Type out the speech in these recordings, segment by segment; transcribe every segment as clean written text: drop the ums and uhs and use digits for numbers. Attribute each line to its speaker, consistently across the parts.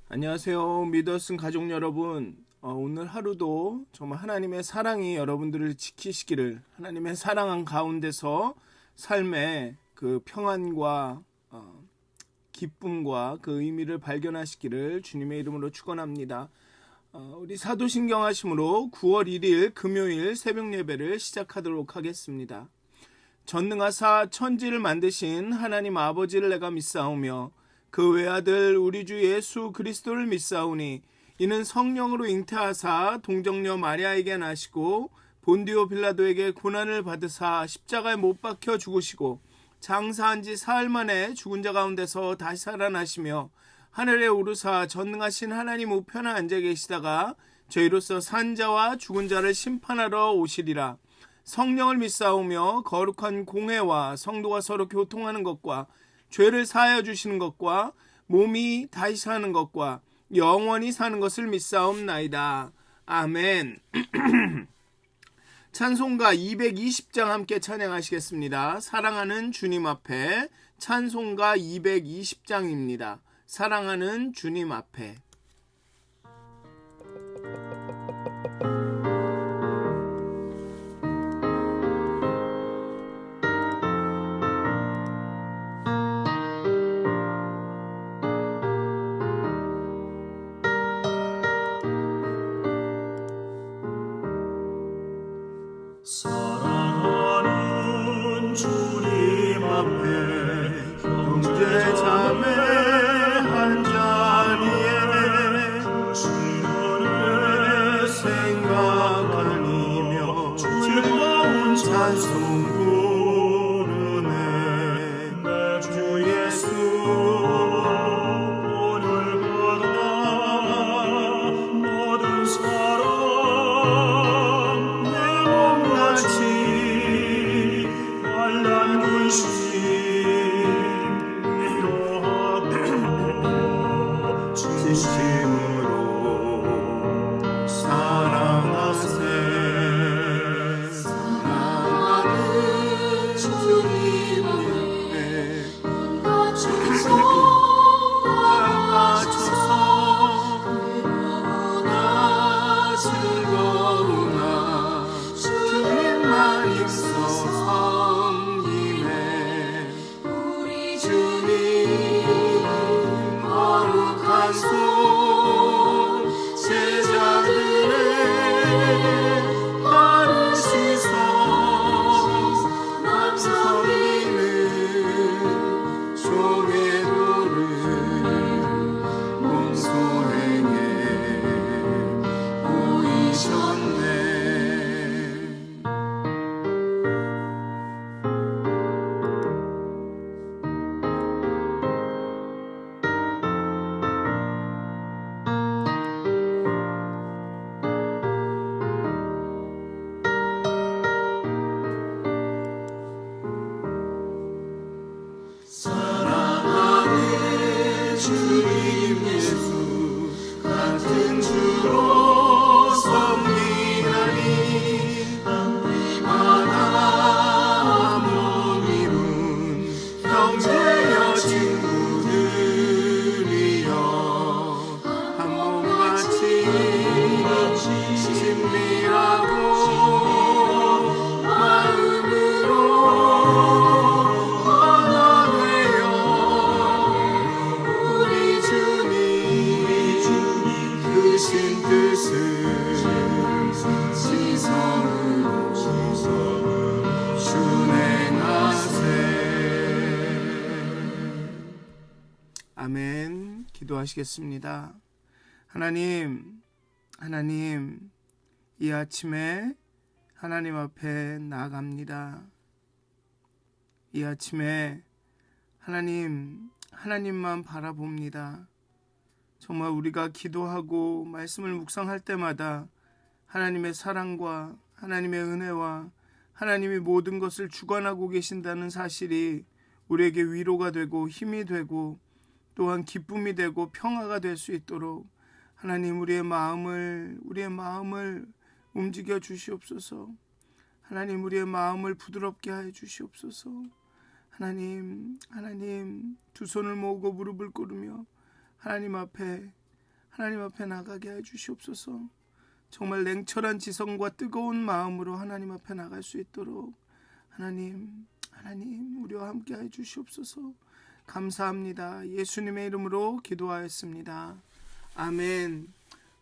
Speaker 1: 안녕하세요. 믿었은 가족 여러분. 오늘 하루도 정말 하나님의 사랑이 여러분들을 지키시기를, 하나님의 사랑한 가운데서 삶의 그 평안과 기쁨과 그 의미를 발견하시기를 주님의 이름으로 축원합니다. 우리 사도신경 하심으로 9월 1일 금요일 새벽 예배를 시작하도록 하겠습니다. 전능하사 천지를 만드신 하나님 아버지를 내가 믿사오며 그 외아들 우리 주 예수 그리스도를 믿사오니 이는 성령으로 잉태하사 동정녀 마리아에게 나시고 본디오 빌라도에게 고난을 받으사 십자가에 못 박혀 죽으시고 장사한 지 사흘 만에 죽은 자 가운데서 다시 살아나시며 하늘에 오르사 전능하신 하나님 우편에 앉아 계시다가 저희로서 산 자와 죽은 자를 심판하러 오시리라. 성령을 믿사오며 거룩한 공회와 성도가 서로 교통하는 것과 죄를 사하여 주시는 것과 몸이 다시 사는 것과 영원히 사는 것을 믿사옵나이다. 아멘. 찬송가 220장 함께 찬양하시겠습니다. 사랑하는 주님 앞에. 찬송가 220장입니다. 사랑하는 주님 앞에.
Speaker 2: 사랑하는 주님 앞에
Speaker 1: 형제 자매 한 자리에
Speaker 2: 그 시간에
Speaker 1: 생각하니며
Speaker 2: 즐거운
Speaker 1: 찬송 부르네.
Speaker 2: 내 주 예수 오늘 받아 모든 사랑 내 몸같이 환난 근심 위로하고
Speaker 1: 진심으로 사랑하세. 사랑하는 주님 앞에 맞춰서 즐거우나 주님만 있어 섬김에 우리 주님 거룩한 손 제자들의 바르시소 남 섬기는 종의 도를 몸소행에 보이셨네. 사랑하는 주님 예수 같은 주로 섬기나니 땅위마다 몸 이룬 형제여 친구들이여 한 몸같이 친밀하고 마음으로 우리 주님 크신 뜻을 지성으로 준행하세. 아멘. 기도하시겠습니다. 하나님, 이 아침에 하나님 앞에 나아갑니다. 이 아침에 하나님만 바라봅니다. 정말 우리가 기도하고 말씀을 묵상할 때마다 하나님의 사랑과 하나님의 은혜와 하나님이 모든 것을 주관하고 계신다는 사실이 우리에게 위로가 되고 힘이 되고 또한 기쁨이 되고 평화가 될 수 있도록 하나님 우리의 마음을 움직여 주시옵소서. 하나님 우리의 마음을 부드럽게 하여 주시옵소서. 하나님 두 손을 모으고 무릎을 꿇으며 하나님 앞에 하나님 앞에 나가게 해 주시옵소서. 정말 냉철한 지성과 뜨거운 마음으로 하나님 앞에 나갈 수 있도록 하나님 우리와 함께 해 주시옵소서. 감사합니다. 예수님의 이름으로 기도하였습니다. 아멘.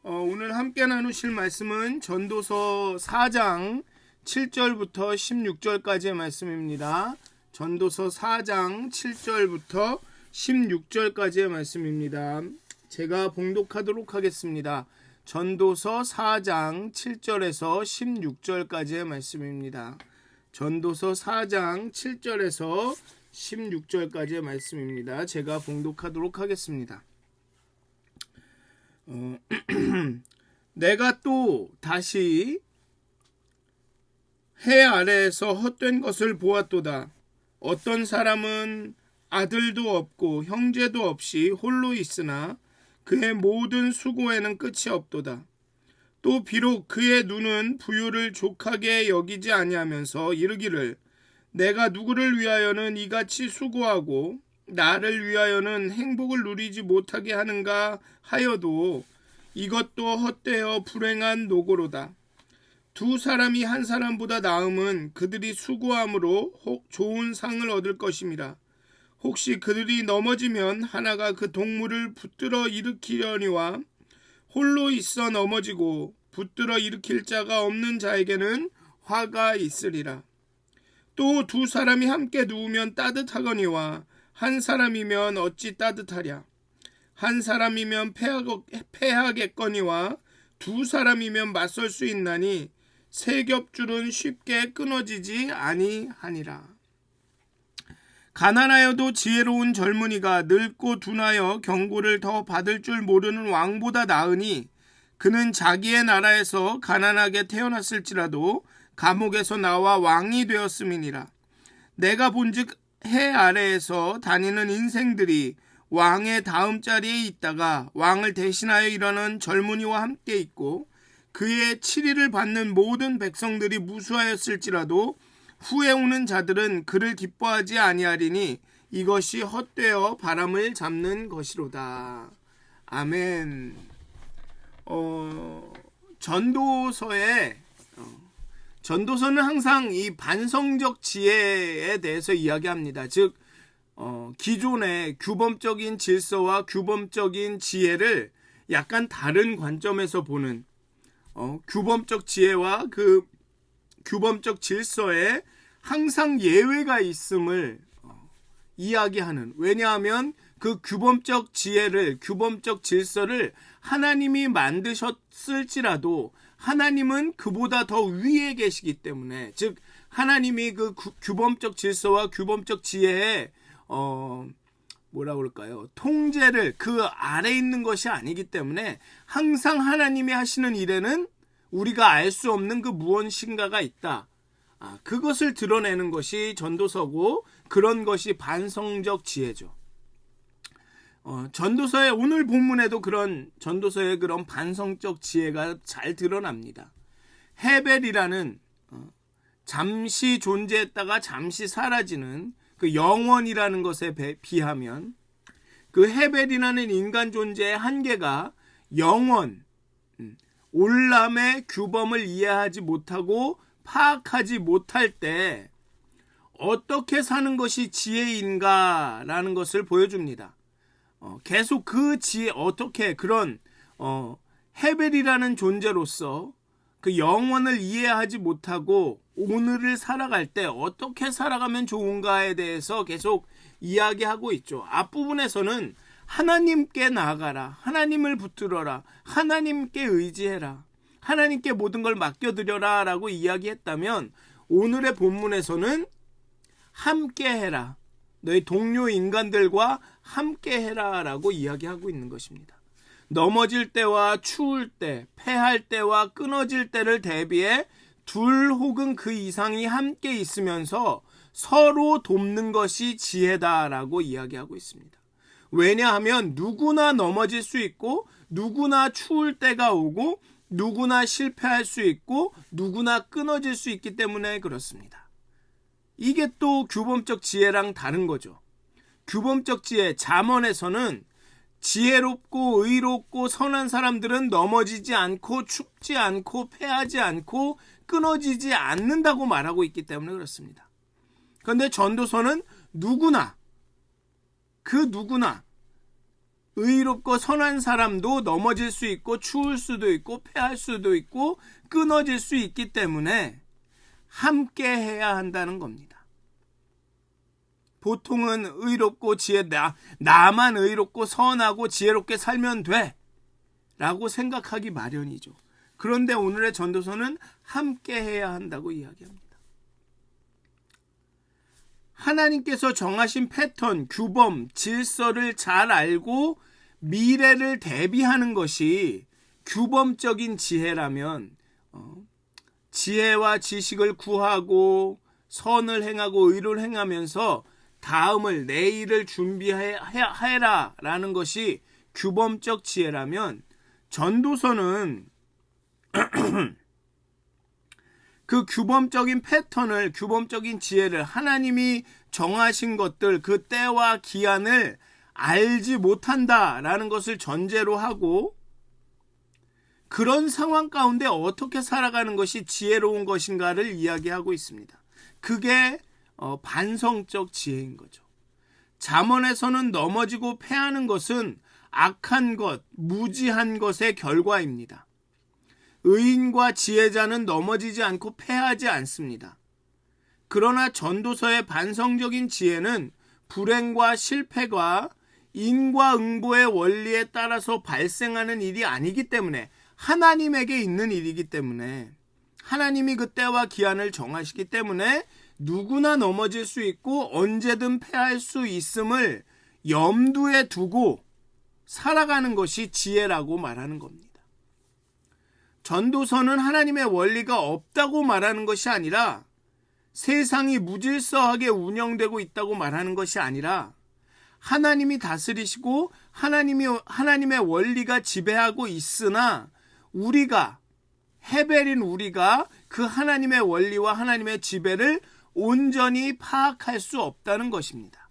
Speaker 1: 오늘 함께 나누실 말씀은 전도서 4장 7절부터 16절까지의 말씀입니다. 전도서 4장 7절부터 16절까지의 말씀입니다. 제가 봉독하도록 하겠습니다. 전도서 4장 7절에서 16절까지의 말씀입니다. 전도서 4장 7절에서 16절까지의 말씀입니다. 제가 봉독하도록 하겠습니다. 내가 또 다시 해 아래에서 헛된 것을 보았도다. 어떤 사람은 아들도 없고 형제도 없이 홀로 있으나 그의 모든 수고에는 끝이 없도다. 또 비록 그의 눈은 부유를 족하게 여기지 아니하면서 이르기를 내가 누구를 위하여는 이같이 수고하고 나를 위하여는 행복을 누리지 못하게 하는가 하여도 이것도 헛되어 불행한 노고로다. 두 사람이 한 사람보다 나음은 그들이 수고함으로 좋은 상을 얻을 것임이라. 혹시 그들이 넘어지면 하나가 그 동물을 붙들어 일으키려니와 홀로 있어 넘어지고 붙들어 일으킬 자가 없는 자에게는 화가 있으리라. 또 두 사람이 함께 누우면 따뜻하거니와 한 사람이면 어찌 따뜻하랴. 한 사람이면 패하겠거니와 두 사람이면 맞설 수 있나니 세 겹줄은 쉽게 끊어지지 아니하니라. 가난하여도 지혜로운 젊은이가 늙고 둔하여 경고를 더 받을 줄 모르는 왕보다 나으니 그는 자기의 나라에서 가난하게 태어났을지라도 감옥에서 나와 왕이 되었음이니라. 내가 본즉 해 아래에서 다니는 인생들이 왕의 다음 자리에 있다가 왕을 대신하여 일하는 젊은이와 함께 있고 그의 치리를 받는 모든 백성들이 무수하였을지라도 후에 오는 자들은 그를 기뻐하지 아니하리니 이것이 헛되어 바람을 잡는 것이로다. 아멘. 전도서는 항상 이 반성적 지혜에 대해서 이야기합니다. 즉 기존의 규범적인 질서와 규범적인 지혜를 약간 다른 관점에서 보는 규범적 지혜와 그 규범적 질서에 항상 예외가 있음을 이야기하는, 왜냐하면 그 규범적 지혜를, 규범적 질서를 하나님이 만드셨을지라도 하나님은 그보다 더 위에 계시기 때문에, 즉 하나님이 그 규범적 질서와 규범적 지혜에 뭐라 그럴까요? 통제를 그 아래 있는 것이 아니기 때문에 항상 하나님이 하시는 일에는 우리가 알 수 없는 그 무엇인가가 있다. 그것을 드러내는 것이 전도서고 그런 것이 반성적 지혜죠. 전도서의 오늘 본문에도 그런 전도서의 그런 반성적 지혜가 잘 드러납니다. 헤벨이라는 잠시 존재했다가 잠시 사라지는 그 영원이라는 것에 비하면 그 헤벨이라는 인간 존재의 한계가 영원, 올람의 규범을 이해하지 못하고 파악하지 못할 때 어떻게 사는 것이 지혜인가라는 것을 보여줍니다. 계속 그 지혜, 어떻게 그런 헤벨이라는 존재로서 그 영원을 이해하지 못하고 오늘을 살아갈 때 어떻게 살아가면 좋은가에 대해서 계속 이야기하고 있죠. 앞부분에서는 하나님께 나아가라, 하나님을 붙들어라, 하나님께 의지해라, 하나님께 모든 걸 맡겨드려라 라고 이야기했다면 오늘의 본문에서는 함께해라, 너희 동료 인간들과 함께해라 라고 이야기하고 있는 것입니다. 넘어질 때와 추울 때, 패할 때와 끊어질 때를 대비해 둘 혹은 그 이상이 함께 있으면서 서로 돕는 것이 지혜다라고 이야기하고 있습니다. 왜냐하면 누구나 넘어질 수 있고 누구나 추울 때가 오고 누구나 실패할 수 있고 누구나 끊어질 수 있기 때문에 그렇습니다. 이게 또 규범적 지혜랑 다른 거죠. 규범적 지혜, 잠언에서는 지혜롭고 의롭고 선한 사람들은 넘어지지 않고 죽지 않고 패하지 않고 끊어지지 않는다고 말하고 있기 때문에 그렇습니다. 그런데 전도서는 누구나 의롭고 선한 사람도 넘어질 수 있고 추울 수도 있고 패할 수도 있고 끊어질 수 있기 때문에 함께 해야 한다는 겁니다. 보통은 의롭고 나만 의롭고 선하고 지혜롭게 살면 돼 라고 생각하기 마련이죠. 그런데 오늘의 전도서는 함께 해야 한다고 이야기합니다. 하나님께서 정하신 패턴, 규범, 질서를 잘 알고 미래를 대비하는 것이 규범적인 지혜라면 지혜와 지식을 구하고 선을 행하고 의를 행하면서 다음을 내일을 준비해라 라는 것이 규범적 지혜라면 전도서는 그 규범적인 패턴을 규범적인 지혜를 하나님이 정하신 것들 그 때와 기한을 알지 못한다라는 것을 전제로 하고 그런 상황 가운데 어떻게 살아가는 것이 지혜로운 것인가를 이야기하고 있습니다. 그게 반성적 지혜인 거죠. 잠언에서는 넘어지고 패하는 것은 악한 것, 무지한 것의 결과입니다. 의인과 지혜자는 넘어지지 않고 패하지 않습니다. 그러나 전도서의 반성적인 지혜는 불행과 실패가 인과응보의 원리에 따라서 발생하는 일이 아니기 때문에 하나님에게 있는 일이기 때문에 하나님이 그 때와 기한을 정하시기 때문에 누구나 넘어질 수 있고 언제든 패할 수 있음을 염두에 두고 살아가는 것이 지혜라고 말하는 겁니다. 전도서는 하나님의 원리가 없다고 말하는 것이 아니라 세상이 무질서하게 운영되고 있다고 말하는 것이 아니라 하나님이 다스리시고 하나님의 원리가 지배하고 있으나 우리가 헤벨인 우리가 그 하나님의 원리와 하나님의 지배를 온전히 파악할 수 없다는 것입니다.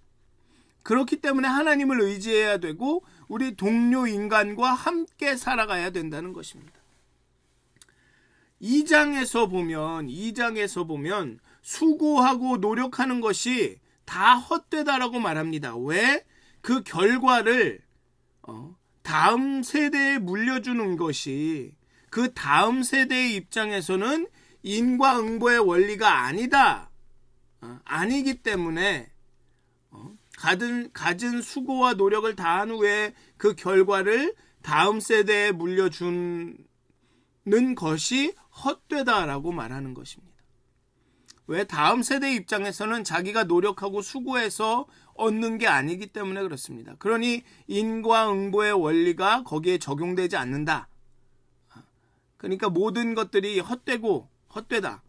Speaker 1: 그렇기 때문에 하나님을 의지해야 되고 우리 동료 인간과 함께 살아가야 된다는 것입니다. 2장에서 보면 수고하고 노력하는 것이 다 헛되다라고 말합니다. 왜? 그 결과를 다음 세대에 물려주는 것이 그 다음 세대의 입장에서는 인과응보의 원리가 아니기 때문에 갖은 수고와 노력을 다한 후에 그 결과를 다음 세대에 물려주는 것이 헛되다라고 말하는 것입니다. 왜? 다음 세대 입장에서는 자기가 노력하고 수고해서 얻는 게 아니기 때문에 그렇습니다. 그러니 인과응보의 원리가 거기에 적용되지 않는다. 그러니까 모든 것들이 헛되다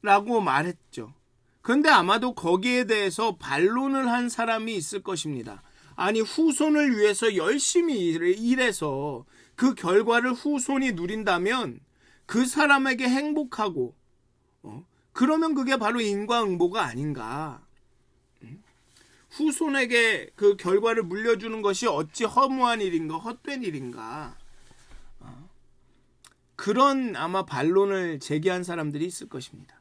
Speaker 1: 라고 말했죠. 그런데 아마도 거기에 대해서 반론을 한 사람이 있을 것입니다. 아니, 후손을 위해서 열심히 일해서 그 결과를 후손이 누린다면 그 사람에게 행복하고 그러면 그게 바로 인과응보가 아닌가. 후손에게 그 결과를 물려주는 것이 어찌 허무한 일인가, 헛된 일인가. 그런 아마 반론을 제기한 사람들이 있을 것입니다.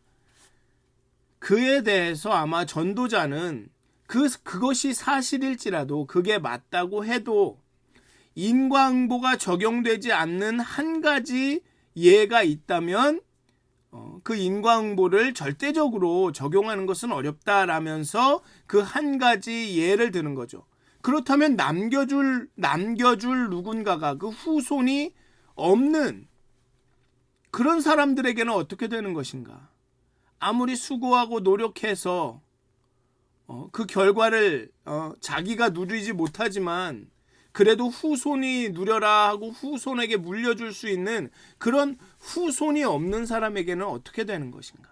Speaker 1: 그에 대해서 아마 전도자는 그것이 사실일지라도 그게 맞다고 해도 인과응보가 적용되지 않는 한 가지 예가 있다면 그 인과응보를 절대적으로 적용하는 것은 어렵다라면서 그 한 가지 예를 드는 거죠. 그렇다면 남겨줄 누군가가 그 후손이 없는 그런 사람들에게는 어떻게 되는 것인가? 아무리 수고하고 노력해서 그 결과를 자기가 누리지 못하지만 그래도 후손이 누려라 하고 후손에게 물려줄 수 있는 그런 후손이 없는 사람에게는 어떻게 되는 것인가?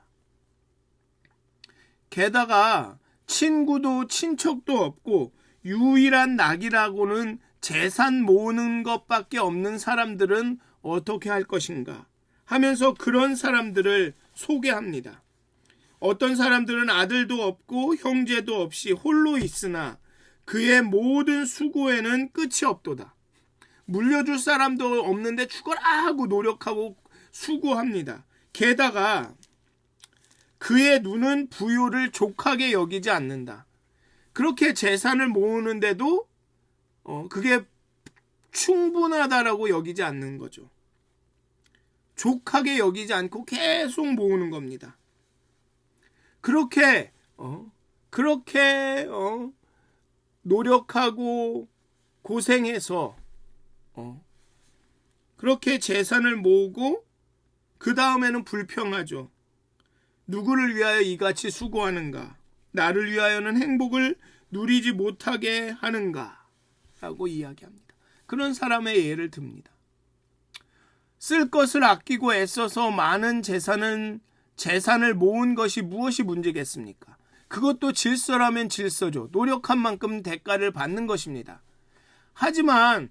Speaker 1: 게다가 친구도 친척도 없고 유일한 낙이라고는 재산 모으는 것밖에 없는 사람들은 어떻게 할 것인가? 하면서 그런 사람들을 소개합니다. 어떤 사람들은 아들도 없고 형제도 없이 홀로 있으나 그의 모든 수고에는 끝이 없도다. 물려줄 사람도 없는데 죽어라 하고 노력하고 수고합니다. 게다가 그의 눈은 부요를 족하게 여기지 않는다. 그렇게 재산을 모으는데도 그게 충분하다라고 여기지 않는 거죠. 족하게 여기지 않고 계속 모으는 겁니다. 그렇게 노력하고 고생해서 그렇게 재산을 모으고 그 다음에는 불평하죠. 누구를 위하여 이같이 수고하는가? 나를 위하여는 행복을 누리지 못하게 하는가? 라고 이야기합니다. 그런 사람의 예를 듭니다. 쓸 것을 아끼고 애써서 많은 재산을 모은 것이 무엇이 문제겠습니까? 그것도 질서라면 질서죠. 노력한 만큼 대가를 받는 것입니다. 하지만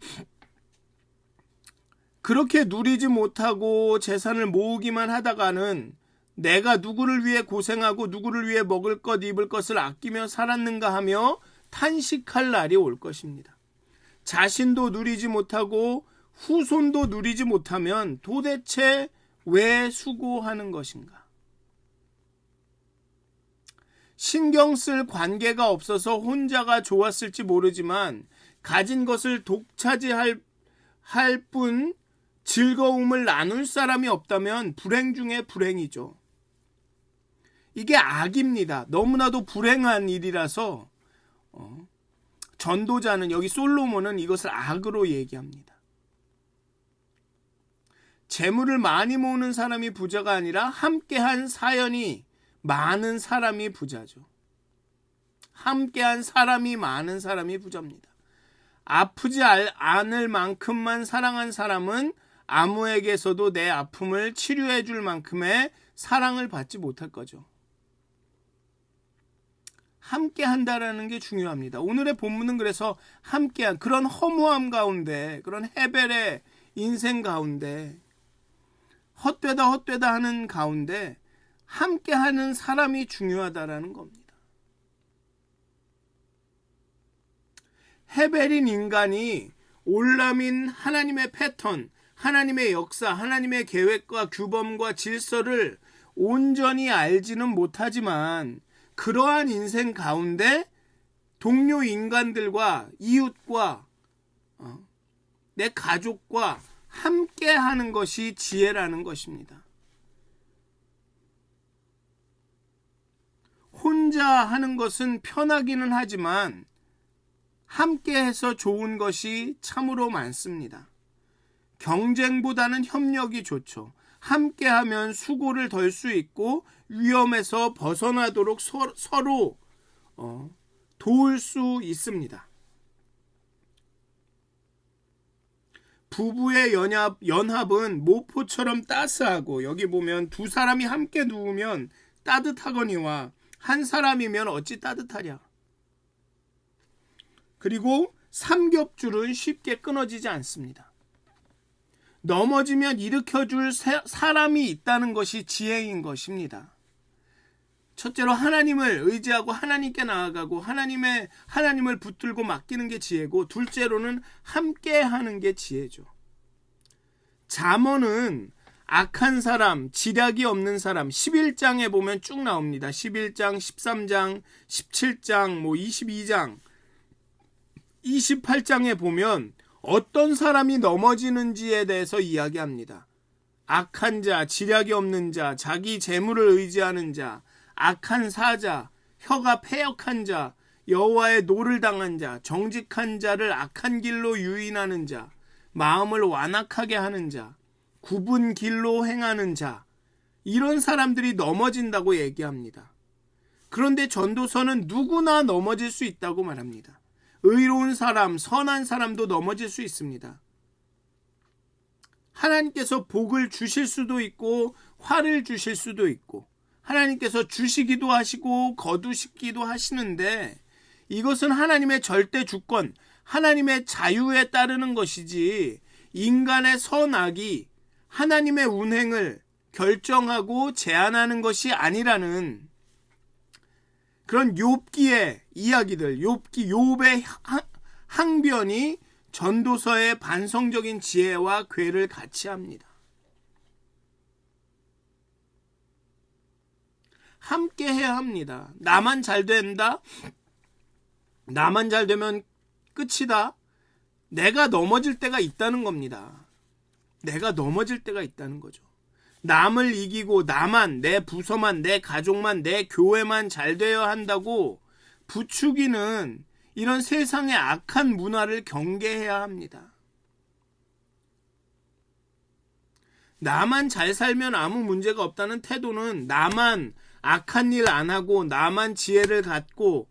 Speaker 1: 그렇게 누리지 못하고 재산을 모으기만 하다가는 내가 누구를 위해 고생하고 누구를 위해 먹을 것 입을 것을 아끼며 살았는가 하며 탄식할 날이 올 것입니다. 자신도 누리지 못하고 후손도 누리지 못하면 도대체 왜 수고하는 것인가? 신경 쓸 관계가 없어서 혼자가 좋았을지 모르지만 가진 것을 독차지할 뿐 즐거움을 나눌 사람이 없다면 불행 중에 불행이죠. 이게 악입니다. 너무나도 불행한 일이라서 전도자는 여기 솔로몬은 이것을 악으로 얘기합니다. 재물을 많이 모으는 사람이 부자가 아니라 함께한 사연이 많은 사람이 부자죠. 함께한 사람이 많은 사람이 부자입니다. 아프지 않을 만큼만 사랑한 사람은 아무에게서도 내 아픔을 치료해 줄 만큼의 사랑을 받지 못할 거죠. 함께 한다라는 게 중요합니다. 오늘의 본문은 그래서 함께한 그런 허무함 가운데, 그런 헤벨의 인생 가운데, 헛되다 하는 가운데 함께하는 사람이 중요하다라는 겁니다. 헤벨인 인간이 올라민 하나님의 패턴, 하나님의 역사, 하나님의 계획과 규범과 질서를 온전히 알지는 못하지만 그러한 인생 가운데 동료 인간들과 이웃과 내 가족과 함께 하는 것이 지혜라는 것입니다. 혼자 하는 것은 편하기는 하지만 함께해서 좋은 것이 참으로 많습니다. 경쟁보다는 협력이 좋죠. 함께하면 수고를 덜 수 있고 위험에서 벗어나도록 서로 도울 수 있습니다. 부부의 연합은 모포처럼 따스하고 여기 보면 두 사람이 함께 누우면 따뜻하거니와 한 사람이면 어찌 따뜻하랴. 그리고 삼겹줄은 쉽게 끊어지지 않습니다. 넘어지면 일으켜줄 사람이 있다는 것이 지혜인 것입니다. 첫째로 하나님을 의지하고 하나님께 나아가고 하나님을 붙들고 맡기는 게 지혜고, 둘째로는 함께 하는 게 지혜죠. 잠언은 악한 사람, 지략이 없는 사람 11장에 보면 쭉 나옵니다. 11장, 13장, 17장, 22장, 28장에 보면 어떤 사람이 넘어지는지에 대해서 이야기합니다. 악한 자, 지략이 없는 자, 자기 재물을 의지하는 자, 악한 사자, 혀가 패역한 자, 여호와의 노를 당한 자, 정직한 자를 악한 길로 유인하는 자, 마음을 완악하게 하는 자, 굽은 길로 행하는 자, 이런 사람들이 넘어진다고 얘기합니다. 그런데 전도서는 누구나 넘어질 수 있다고 말합니다. 의로운 사람, 선한 사람도 넘어질 수 있습니다. 하나님께서 복을 주실 수도 있고 화를 주실 수도 있고, 하나님께서 주시기도 하시고 거두시기도 하시는데, 이것은 하나님의 절대 주권, 하나님의 자유에 따르는 것이지 인간의 선악이 하나님의 운행을 결정하고 제한하는 것이 아니라는, 그런 욥기의 이야기들, 욥의 항변이 전도서의 반성적인 지혜와 궤를 같이 합니다. 함께 해야 합니다. 나만 잘 된다? 나만 잘 되면 끝이다? 내가 넘어질 때가 있다는 겁니다. 내가 넘어질 때가 있다는 거죠. 남을 이기고 나만, 내 부서만, 내 가족만, 내 교회만 잘 되어야 한다고 부추기는 이런 세상의 악한 문화를 경계해야 합니다. 나만 잘 살면 아무 문제가 없다는 태도는 나만 악한 일 안 하고 나만 지혜를 갖고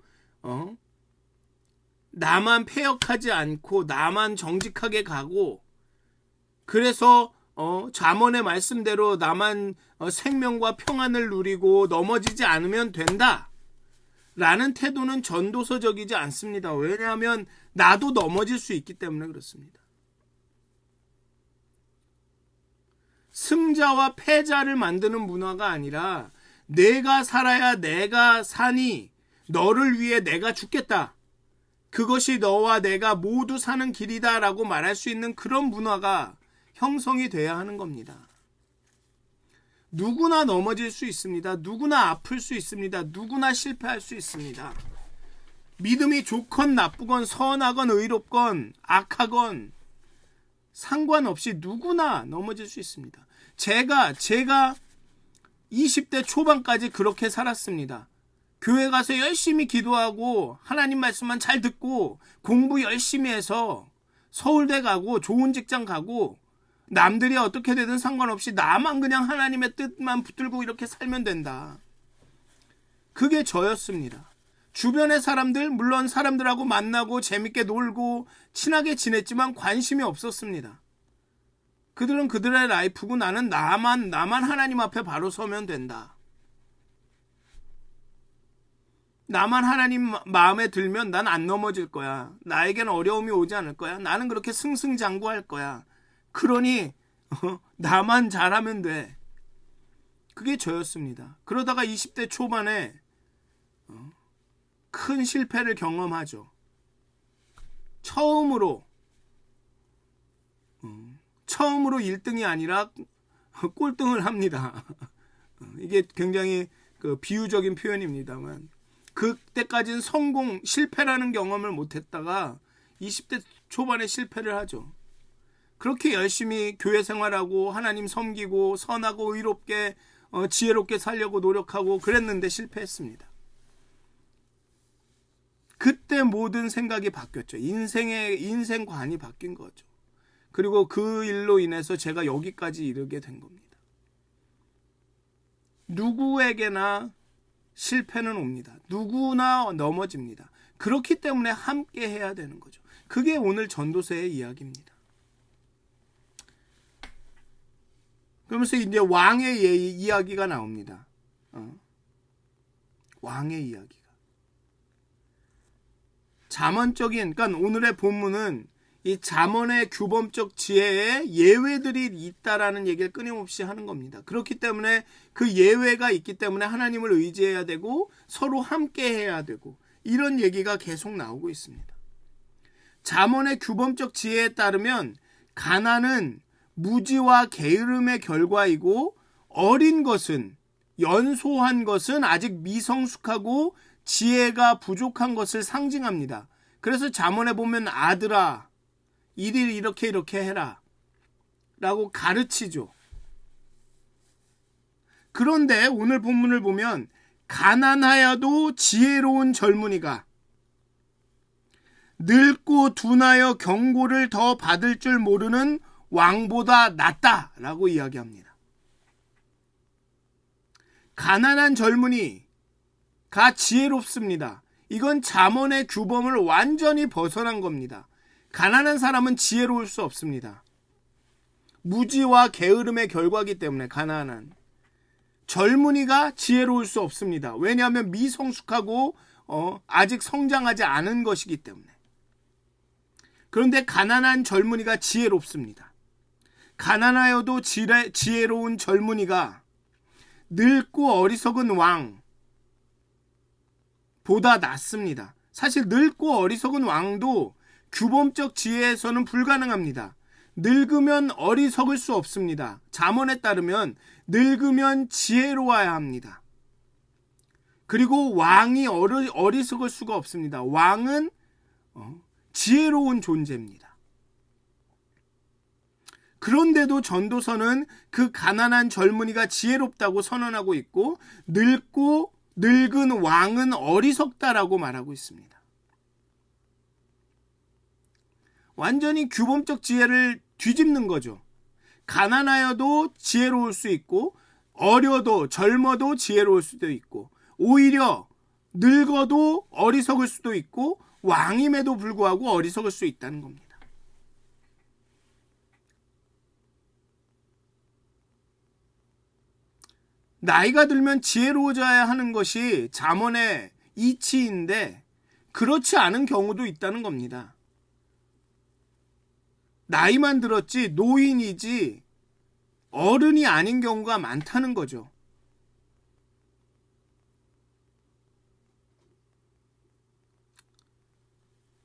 Speaker 1: 나만 패역하지 않고 나만 정직하게 가고 그래서 잠언의 말씀대로 나만 생명과 평안을 누리고 넘어지지 않으면 된다 라는 태도는 전도서적이지 않습니다. 왜냐하면 나도 넘어질 수 있기 때문에 그렇습니다. 승자와 패자를 만드는 문화가 아니라 내가 살아야 내가 사니 너를 위해 내가 죽겠다. 그것이 너와 내가 모두 사는 길이다 라고 말할 수 있는 그런 문화가 형성이 돼야 하는 겁니다. 누구나 넘어질 수 있습니다. 누구나 아플 수 있습니다. 누구나 실패할 수 있습니다. 믿음이 좋건 나쁘건 선하건 의롭건 악하건 상관없이 누구나 넘어질 수 있습니다. 제가 20대 초반까지 그렇게 살았습니다. 교회 가서 열심히 기도하고 하나님 말씀만 잘 듣고 공부 열심히 해서 서울대 가고 좋은 직장 가고 남들이 어떻게 되든 상관없이 나만 그냥 하나님의 뜻만 붙들고 이렇게 살면 된다. 그게 저였습니다. 주변의 사람들, 물론 사람들하고 만나고 재밌게 놀고 친하게 지냈지만 관심이 없었습니다. 그들은 그들의 라이프고 나는 나만 하나님 앞에 바로 서면 된다. 나만 하나님 마음에 들면 난 안 넘어질 거야. 나에겐 어려움이 오지 않을 거야. 나는 그렇게 승승장구할 거야. 그러니 나만 잘하면 돼. 그게 저였습니다. 그러다가 20대 초반에 큰 실패를 경험하죠. 처음으로 1등이 아니라 꼴등을 합니다. 이게 굉장히 비유적인 표현입니다만 그때까지는 실패라는 경험을 못했다가 20대 초반에 실패를 하죠. 그렇게 열심히 교회 생활하고 하나님 섬기고 선하고 의롭게 지혜롭게 살려고 노력하고 그랬는데 실패했습니다. 그때 모든 생각이 바뀌었죠. 인생관이 바뀐 거죠. 그리고 그 일로 인해서 제가 여기까지 이르게 된 겁니다. 누구에게나 실패는 옵니다. 누구나 넘어집니다. 그렇기 때문에 함께 해야 되는 거죠. 그게 오늘 전도서의 이야기입니다. 그러면서 이제 왕의 이야기가 나옵니다. 왕의 이야기가. 잠언적인, 그러니까 오늘의 본문은 이 잠언의 규범적 지혜에 예외들이 있다라는 얘기를 끊임없이 하는 겁니다. 그렇기 때문에 그 예외가 있기 때문에 하나님을 의지해야 되고 서로 함께 해야 되고 이런 얘기가 계속 나오고 있습니다. 잠언의 규범적 지혜에 따르면 가난은 무지와 게으름의 결과이고 어린 것은 연소한 것은 아직 미성숙하고 지혜가 부족한 것을 상징합니다. 그래서 잠언에 보면 아들아 일일 이렇게 해라 라고 가르치죠. 그런데 오늘 본문을 보면 가난하여도 지혜로운 젊은이가 늙고 둔하여 경고를 더 받을 줄 모르는 왕보다 낫다라고 이야기합니다. 가난한 젊은이가 지혜롭습니다. 이건 잠언의 규범을 완전히 벗어난 겁니다. 가난한 사람은 지혜로울 수 없습니다. 무지와 게으름의 결과이기 때문에 가난한 젊은이가 지혜로울 수 없습니다. 왜냐하면 미성숙하고 아직 성장하지 않은 것이기 때문에. 그런데 가난한 젊은이가 지혜롭습니다. 가난하여도 지혜로운 젊은이가 늙고 어리석은 왕, 보다 낫습니다. 사실 늙고 어리석은 왕도 규범적 지혜에서는 불가능합니다. 늙으면 어리석을 수 없습니다. 잠언에 따르면 늙으면 지혜로워야 합니다. 그리고 왕이 어리석을 수가 없습니다. 왕은 지혜로운 존재입니다. 그런데도 전도서는 그 가난한 젊은이가 지혜롭다고 선언하고 있고 늙은 왕은 어리석다라고 말하고 있습니다. 완전히 규범적 지혜를 뒤집는 거죠. 가난하여도 지혜로울 수 있고 어려도 젊어도 지혜로울 수도 있고 오히려 늙어도 어리석을 수도 있고 왕임에도 불구하고 어리석을 수 있다는 겁니다. 나이가 들면 지혜로워져야 하는 것이 잠언의 이치인데 그렇지 않은 경우도 있다는 겁니다. 나이만 들었지 노인이지 어른이 아닌 경우가 많다는 거죠.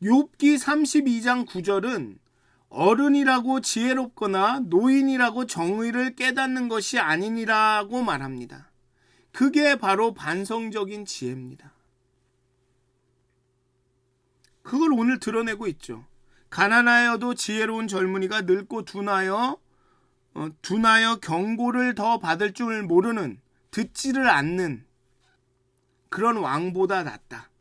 Speaker 1: 욥기 32장 9절은 어른이라고 지혜롭거나 노인이라고 정의를 깨닫는 것이 아니니라고 말합니다. 그게 바로 반성적인 지혜입니다. 그걸 오늘 드러내고 있죠. 가난하여도 지혜로운 젊은이가 늙고 둔하여 경고를 더 받을 줄 모르는, 듣지를 않는 그런 왕보다 낫다.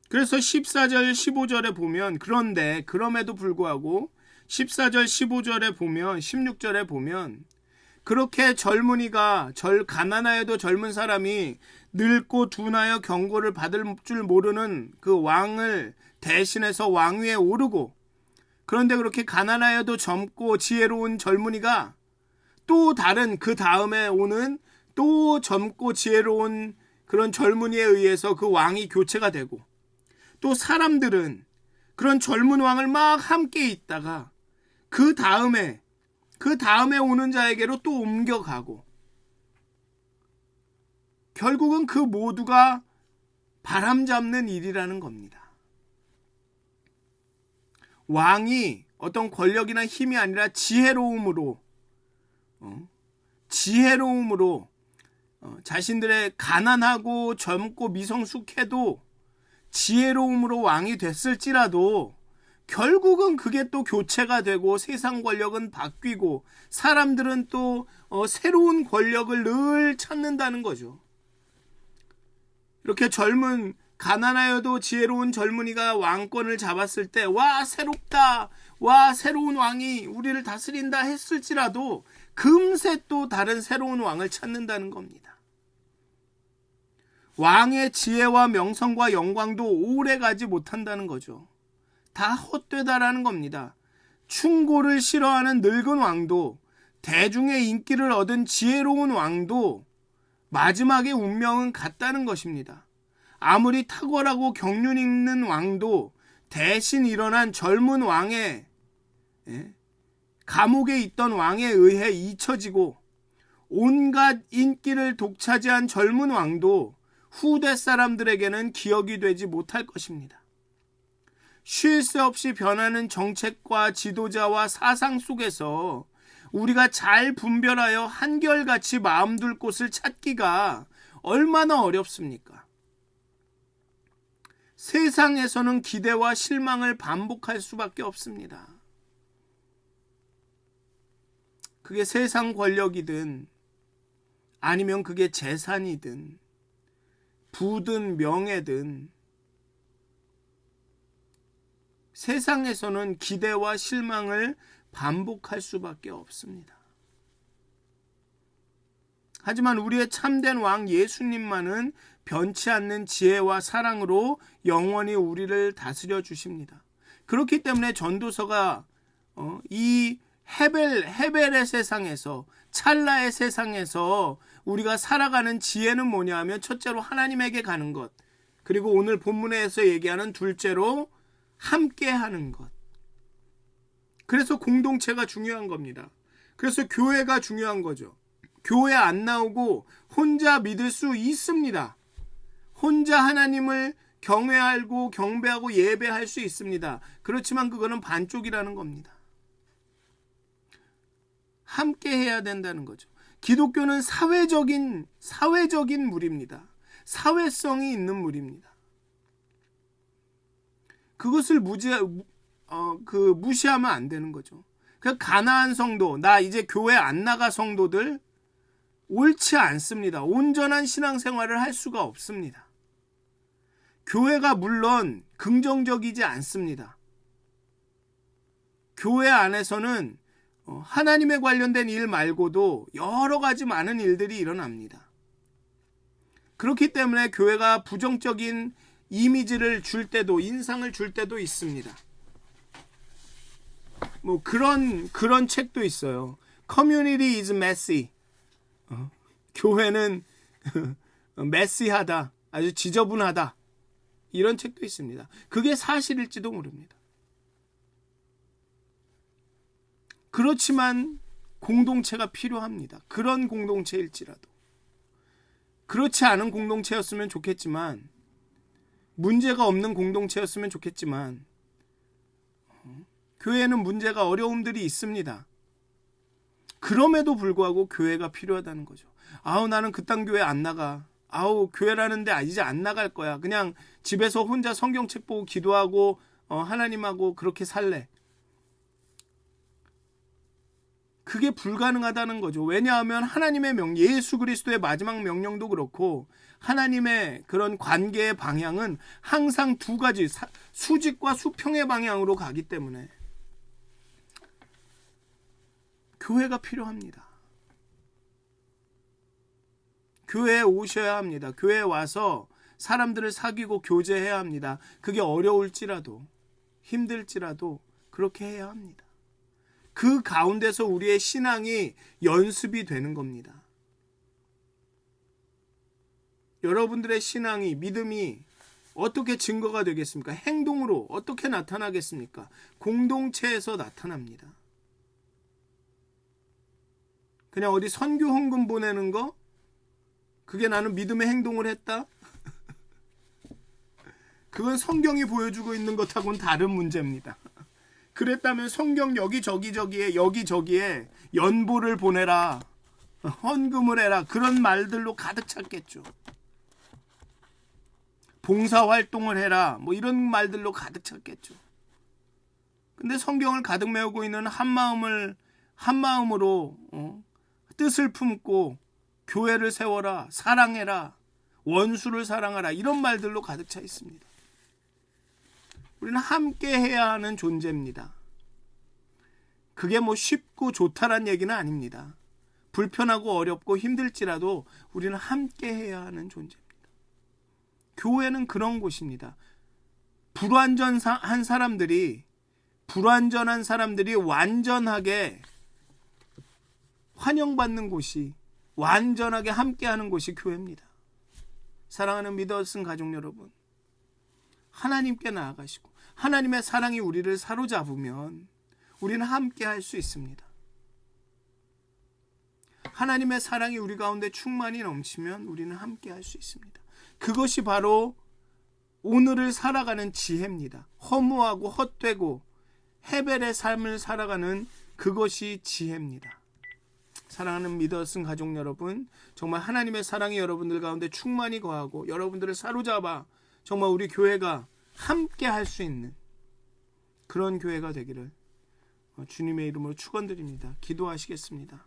Speaker 1: 그래서 14절 15절에 보면 그런데 그럼에도 불구하고 14절 15절에 보면 16절에 보면 그렇게 가난하여도 젊은 사람이 늙고 둔하여 경고를 받을 줄 모르는 그 왕을 대신해서 왕위에 오르고, 그런데 그렇게 가난하여도 젊고 지혜로운 젊은이가 또 다른 그 다음에 오는 또 젊고 지혜로운 그런 젊은이에 의해서 그 왕이 교체가 되고, 또 사람들은 그런 젊은 왕을 막 함께 있다가 그 다음에 오는 자에게로 또 옮겨가고, 결국은 그 모두가 바람잡는 일이라는 겁니다. 왕이 어떤 권력이나 힘이 아니라 지혜로움으로 자신들의 가난하고 젊고 미성숙해도 지혜로움으로 왕이 됐을지라도 결국은 그게 또 교체가 되고 세상 권력은 바뀌고 사람들은 또 새로운 권력을 늘 찾는다는 거죠. 이렇게 가난하여도 지혜로운 젊은이가 왕권을 잡았을 때 와 새롭다, 와 새로운 왕이 우리를 다스린다 했을지라도 금세 또 다른 새로운 왕을 찾는다는 겁니다. 왕의 지혜와 명성과 영광도 오래가지 못한다는 거죠. 다 헛되다라는 겁니다. 충고를 싫어하는 늙은 왕도, 대중의 인기를 얻은 지혜로운 왕도 마지막에 운명은 같다는 것입니다. 아무리 탁월하고 경륜 있는 왕도 대신 일어난 젊은 왕의 감옥에 있던 왕에 의해 잊혀지고, 온갖 인기를 독차지한 젊은 왕도 후대 사람들에게는 기억이 되지 못할 것입니다. 쉴 새 없이 변하는 정책과 지도자와 사상 속에서 우리가 잘 분별하여 한결같이 마음 둘 곳을 찾기가 얼마나 어렵습니까? 세상에서는 기대와 실망을 반복할 수밖에 없습니다. 그게 세상 권력이든 아니면 그게 재산이든 부든 명예든 세상에서는 기대와 실망을 반복할 수밖에 없습니다. 하지만 우리의 참된 왕 예수님만은 변치 않는 지혜와 사랑으로 영원히 우리를 다스려 주십니다. 그렇기 때문에 전도서가 이 헤벨의 세상에서, 찰나의 세상에서 우리가 살아가는 지혜는 뭐냐 하면 첫째로 하나님에게 가는 것, 그리고 오늘 본문에서 얘기하는 둘째로 함께 하는 것. 그래서 공동체가 중요한 겁니다. 그래서 교회가 중요한 거죠. 교회 안 나오고 혼자 믿을 수 있습니다. 혼자 하나님을 경외하고 경배하고 예배할 수 있습니다. 그렇지만 그거는 반쪽이라는 겁니다. 함께 해야 된다는 거죠. 기독교는 사회적인 물입니다. 사회성이 있는 물입니다. 그것을 무시하면 안 되는 거죠. 그 가나안 성도, 나 이제 교회 안 나가 성도들 옳지 않습니다. 온전한 신앙생활을 할 수가 없습니다. 교회가 물론 긍정적이지 않습니다. 교회 안에서는 하나님에 관련된 일 말고도 여러 가지 많은 일들이 일어납니다. 그렇기 때문에 교회가 부정적인 이미지를 줄 때도, 인상을 줄 때도 있습니다. 뭐 그런 책도 있어요. Community is messy. 교회는 메시하다, 아주 지저분하다. 이런 책도 있습니다. 그게 사실일지도 모릅니다. 그렇지만 공동체가 필요합니다. 그런 공동체일지라도. 그렇지 않은 공동체였으면 좋겠지만, 문제가 없는 공동체였으면 좋겠지만, 교회에는 문제가 어려움들이 있습니다. 그럼에도 불구하고 교회가 필요하다는 거죠. 나는 그딴 교회 안 나가. 교회라는데 이제 안 나갈 거야. 그냥 집에서 혼자 성경책 보고 기도하고 하나님하고 그렇게 살래. 그게 불가능하다는 거죠. 왜냐하면 하나님의 예수 그리스도의 마지막 명령도 그렇고 하나님의 그런 관계의 방향은 항상 두 가지, 수직과 수평의 방향으로 가기 때문에 교회가 필요합니다. 교회에 오셔야 합니다. 교회에 와서 사람들을 사귀고 교제해야 합니다. 그게 어려울지라도 힘들지라도 그렇게 해야 합니다. 그 가운데서 우리의 신앙이 연습이 되는 겁니다. 여러분들의 신앙이, 믿음이 어떻게 증거가 되겠습니까? 행동으로 어떻게 나타나겠습니까? 공동체에서 나타납니다. 그냥 어디 선교 헌금 보내는 거? 그게 나는 믿음의 행동을 했다? 그건 성경이 보여주고 있는 것하고는 다른 문제입니다. 그랬다면 성경 여기저기에 연보를 보내라, 헌금을 해라, 그런 말들로 가득 찼겠죠. 봉사활동을 해라, 뭐 이런 말들로 가득 찼겠죠. 근데 성경을 가득 메우고 있는 한마음으로 뜻을 품고 교회를 세워라, 사랑해라, 원수를 사랑하라, 이런 말들로 가득 차 있습니다. 우리는 함께 해야 하는 존재입니다. 그게 뭐 쉽고 좋다란 얘기는 아닙니다. 불편하고 어렵고 힘들지라도 우리는 함께 해야 하는 존재입니다. 교회는 그런 곳입니다. 불완전한 사람들이 완전하게 환영받는 곳이, 완전하게 함께하는 곳이 교회입니다. 사랑하는 믿었은 가족 여러분, 하나님께 나아가시고 하나님의 사랑이 우리를 사로잡으면 우리는 함께 할 수 있습니다. 하나님의 사랑이 우리 가운데 충만히 넘치면 우리는 함께 할 수 있습니다. 그것이 바로 오늘을 살아가는 지혜입니다. 허무하고 헛되고 헤벨의 삶을 살아가는 그것이 지혜입니다. 사랑하는 믿었은 가족 여러분, 정말 하나님의 사랑이 여러분들 가운데 충만히 거하고 여러분들을 사로잡아 정말 우리 교회가 함께 할 수 있는 그런 교회가 되기를 주님의 이름으로 축원드립니다. 기도하시겠습니다.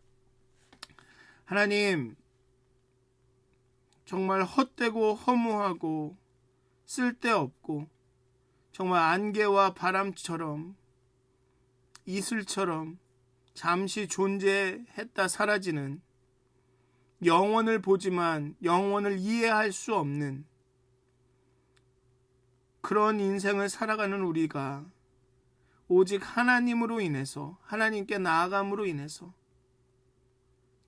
Speaker 1: 하나님, 정말 헛되고 허무하고 쓸데없고 정말 안개와 바람처럼 이슬처럼 잠시 존재했다 사라지는, 영원을 보지만 영원을 이해할 수 없는 그런 인생을 살아가는 우리가 오직 하나님으로 인해서, 하나님께 나아감으로 인해서,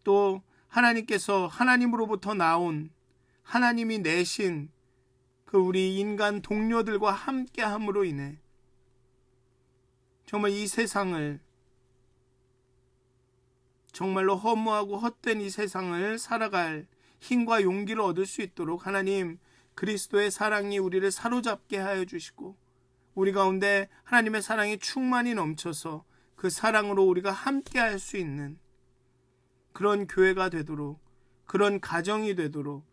Speaker 1: 또 하나님께서 하나님으로부터 나온 하나님이 내신 그 우리 인간 동료들과 함께함으로 인해 정말 이 세상을, 정말로 허무하고 헛된 이 세상을 살아갈 힘과 용기를 얻을 수 있도록 하나님 그리스도의 사랑이 우리를 사로잡게 하여 주시고 우리 가운데 하나님의 사랑이 충만히 넘쳐서 그 사랑으로 우리가 함께 할 수 있는 그런 교회가 되도록, 그런 가정이 되도록,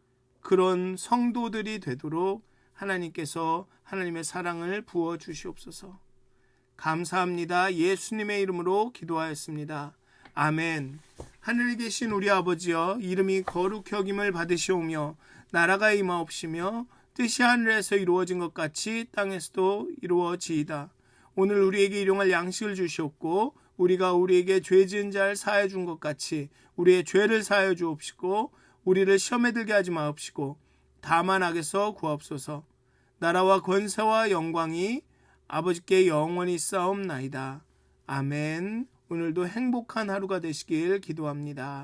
Speaker 1: 그런 성도들이 되도록 하나님께서 하나님의 사랑을 부어 주시옵소서. 감사합니다. 예수님의 이름으로 기도하였습니다. 아멘. 하늘에 계신 우리 아버지여, 이름이 거룩히 여김을 받으시오며 나라가 임하옵시며 뜻이 하늘에서 이루어진 것 같이 땅에서도 이루어지이다. 오늘 우리에게 일용할 양식을 주시옵고 우리가 우리에게 죄 지은 자를 사하여 준 것 같이 우리의 죄를 사하여 주옵시고 우리를 시험에 들게 하지 마옵시고 다만 악에서 구하옵소서. 나라와 권세와 영광이 아버지께 영원히 쌓옵나이다. 아멘. 오늘도 행복한 하루가 되시길 기도합니다.